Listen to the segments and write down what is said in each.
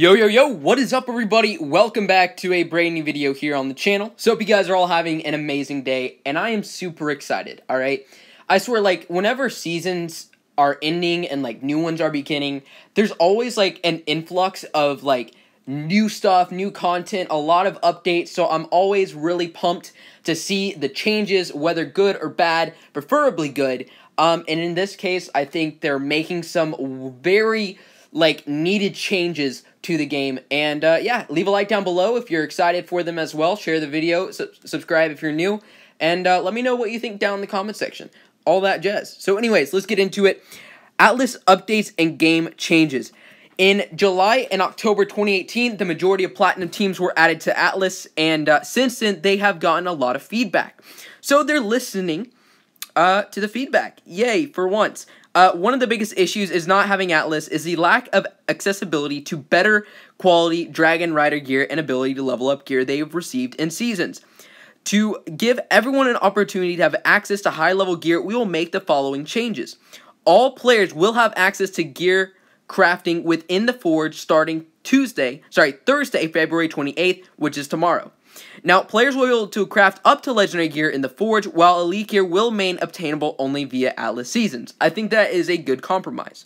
Yo, what is up everybody? Welcome back to a brand new video here on the channel. So hope you guys are all having an amazing day, and I am super excited, alright? I swear, like, whenever seasons are ending and, like, new ones are beginning, there's always, like, an influx of, like, new stuff, new content, a lot of updates, so I'm always really pumped to see the changes, whether good or bad, preferably good. And in this case, I think they're making some very needed changes to the game, and yeah, leave a like down below if you're excited for them as well. Share the video, subscribe if you're new, and let me know what you think down in the comment section. All that jazz. So anyways, let's get into it. Atlas updates and game changes. In July and October 2018, the majority of Platinum teams were added to Atlas, and since then, they have gotten a lot of feedback. So they're listening to the feedback. Yay, for once. One of the biggest issues is not having Atlas is the lack of accessibility to better quality Dragon Rider gear and ability to level up gear they have received in seasons. To give everyone an opportunity to have access to high-level gear, we will make the following changes. All players will have access to gear crafting within the Forge starting Thursday, February 28th, which is tomorrow. Now, players will be able to craft up to Legendary gear in the Forge, while Elite gear will remain obtainable only via Atlas Seasons. I think that is a good compromise.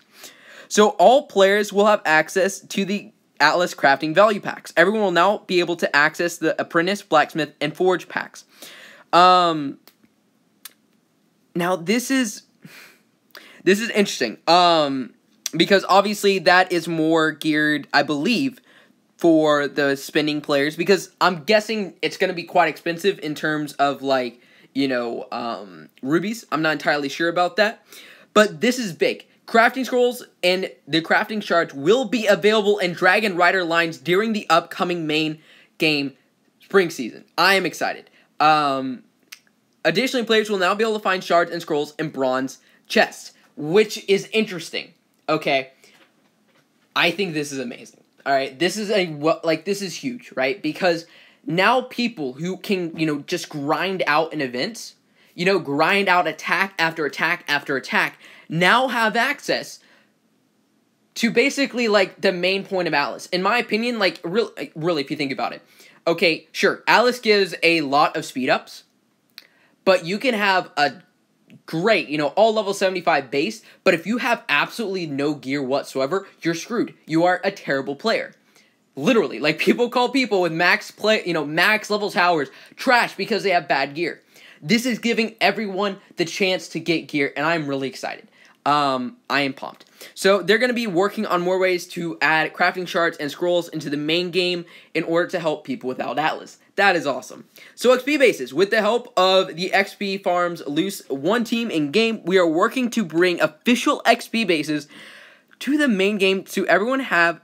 So, all players will have access to the Atlas crafting value packs. Everyone will now be able to access the Apprentice, Blacksmith, and Forge packs. Now, this is interesting, because obviously that is more geared, I believe, for the spending players, because I'm guessing it's going to be quite expensive in terms of, like, you know, rubies. I'm not entirely sure about that, but this is big. Crafting scrolls and the crafting shards will be available in Dragon Rider lines during the upcoming main game spring season. I am excited. Additionally, players will now be able to find shards and scrolls in bronze chests, which is interesting. Okay, I think this is amazing. All right, this is this is huge, right? Because now people who can, just grind out an event, grind out attack after attack after attack, now have access to basically, the main point of Atlas. In my opinion, really, if you think about it. Okay, sure, Atlas gives a lot of speed-ups, but you can have a great, all level 75 base, but if you have absolutely no gear whatsoever, you're screwed. You are a terrible player. Literally, people call people with max level towers trash because they have bad gear. This is giving everyone the chance to get gear, and I'm really excited. I am pumped. So they're going to be working on more ways to add crafting shards and scrolls into the main game in order to help people without Atlas. That is awesome. So XP bases. With the help of the XP Farms Loose one team in game, we are working to bring official XP bases to the main game to everyone have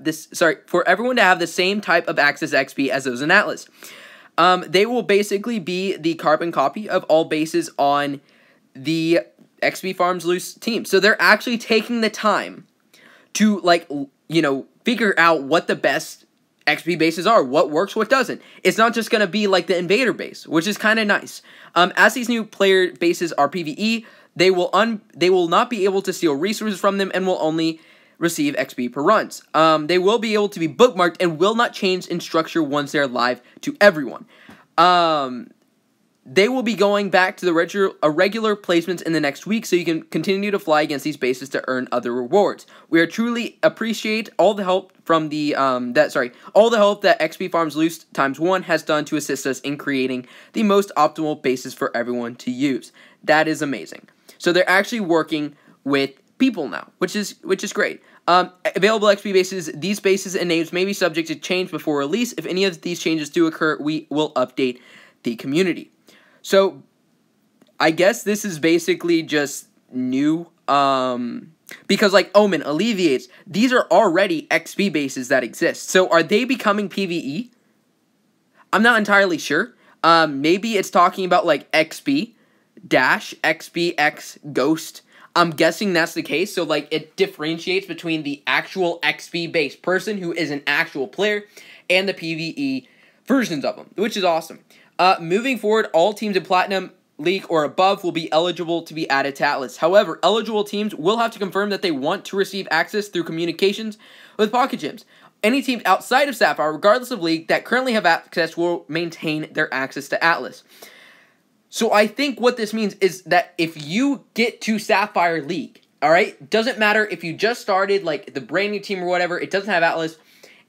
for everyone to have the same type of access XP as those in Atlas. They will basically be the carbon copy of all bases on the XP Farms Loose team. So they're actually taking the time to figure out what the best XP bases are, what works, what doesn't. It's not just going to be like the Invader base, which is kind of nice. As these new player bases are PvE, they will not be able to steal resources from them and will only receive XP per runs. They will be able to be bookmarked and will not change in structure once they're live to everyone. They will be going back to the regular placements in the next week, so you can continue to fly against these bases to earn other rewards. We are truly appreciate all the help from the all the help that XP Farms Loose ×1 has done to assist us in creating the most optimal bases for everyone to use. That is amazing. So they're actually working with people now, which is great. Available XP bases. These bases and names may be subject to change before release. If any of these changes do occur, we will update the community. So, I guess this is basically just new, because Omen, Alleviates, these are already XP bases that exist. So, are they becoming PvE? I'm not entirely sure. Maybe it's talking about, XP, Dash, XP, Ghost. I'm guessing that's the case, so, it differentiates between the actual XP-based person who is an actual player and the PvE versions of them, which is awesome. Moving forward, all teams in Platinum League or above will be eligible to be added to Atlas. However, eligible teams will have to confirm that they want to receive access through communications with Pocket Gems. Any teams outside of Sapphire, regardless of league, that currently have access will maintain their access to Atlas. So I think what this means is that if you get to Sapphire League, all right, doesn't matter if you just started, like the brand new team or whatever, it doesn't have Atlas.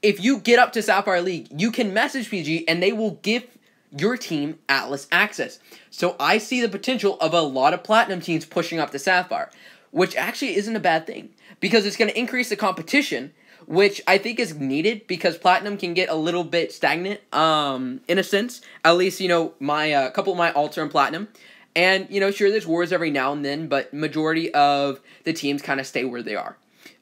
If you get up to Sapphire League, you can message PG and they will give your team Atlas access. So I see the potential of a lot of Platinum teams pushing up to Sapphire, which actually isn't a bad thing because it's going to increase the competition, which I think is needed because Platinum can get a little bit stagnant, in a sense. At least, my couple of my alts are in Platinum. And, sure, there's wars every now and then, but majority of the teams kind of stay where they are.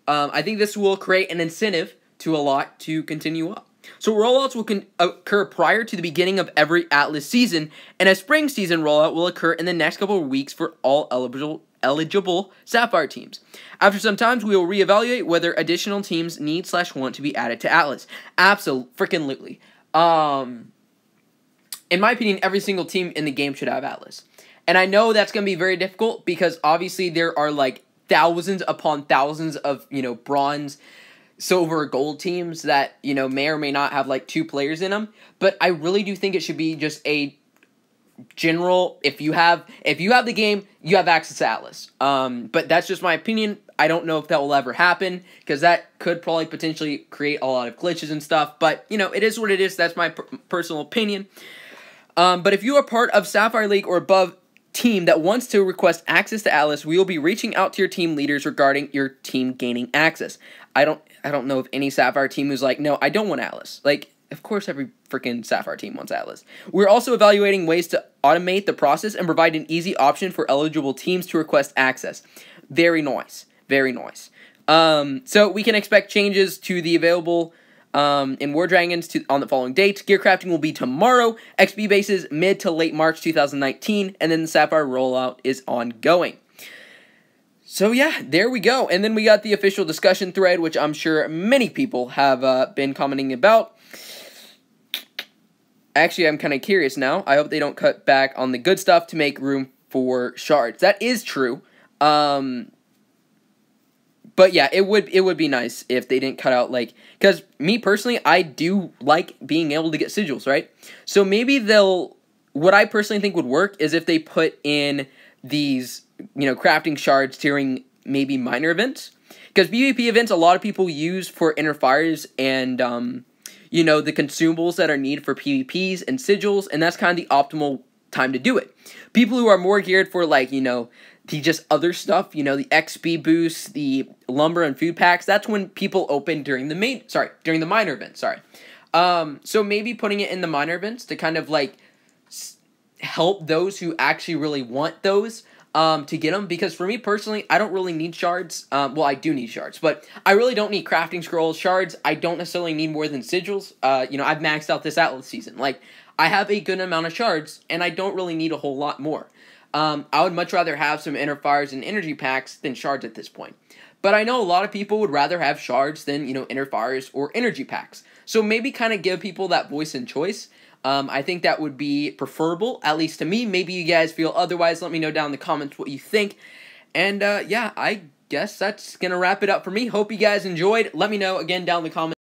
I think this will create an incentive to a lot to continue up. So rollouts will occur prior to the beginning of every Atlas season, and a spring season rollout will occur in the next couple of weeks for all eligible Sapphire teams. After some time, we will reevaluate whether additional teams need/want to be added to Atlas. Absolutely. In my opinion, every single team in the game should have Atlas. And I know that's going to be very difficult because obviously there are like thousands upon thousands of, bronze, silver, gold teams that, may or may not have like 2 players in them. But I really do think it should be just a general, if you have the game, you have access to Atlas. But that's just my opinion. I don't know if that will ever happen because that could probably potentially create a lot of glitches and stuff. But, it is what it is. That's my personal opinion. But if you are part of Sapphire League or above team that wants to request access to Atlas, we will be reaching out to your team leaders regarding your team gaining access. I don't know of any Sapphire team who's like, no, I don't want Atlas. Like, of course every freaking Sapphire team wants Atlas. We're also evaluating ways to automate the process and provide an easy option for eligible teams to request access. Very nice. Very nice. So we can expect changes to the available in War Dragons on the following dates. Gear crafting will be tomorrow. XP bases mid to late March 2019. And then the Sapphire rollout is ongoing. So yeah, there we go. And then we got the official discussion thread, which I'm sure many people have been commenting about. Actually, I'm kind of curious now. I hope they don't cut back on the good stuff to make room for shards. That is true. But yeah, it would be nice if they didn't cut out, like, because me personally, I do like being able to get sigils, right? So maybe what I personally think would work is if they put in these, crafting shards during maybe minor events. Because PvP events, a lot of people use for inner fires and, the consumables that are needed for PvPs and sigils, and that's kind of the optimal time to do it. People who are more geared for, like, the just other stuff, the XP boosts, the lumber and food packs, that's when people open during the minor events, so maybe putting it in the minor events to kind of, like, help those who actually really want those, to get them, because for me personally, I don't really need shards. Well, I do need shards, but I really don't need crafting scrolls. Shards, I don't necessarily need more than sigils. I've maxed out this Atlas season. Like, I have a good amount of shards, and I don't really need a whole lot more. I would much rather have some inner fires and energy packs than shards at this point. But I know a lot of people would rather have shards than, inner fires or energy packs. So maybe kind of give people that voice and choice. I think that would be preferable, at least to me. Maybe you guys feel otherwise. Let me know down in the comments what you think. And, yeah, I guess that's going to wrap it up for me. Hope you guys enjoyed. Let me know again down in the comments.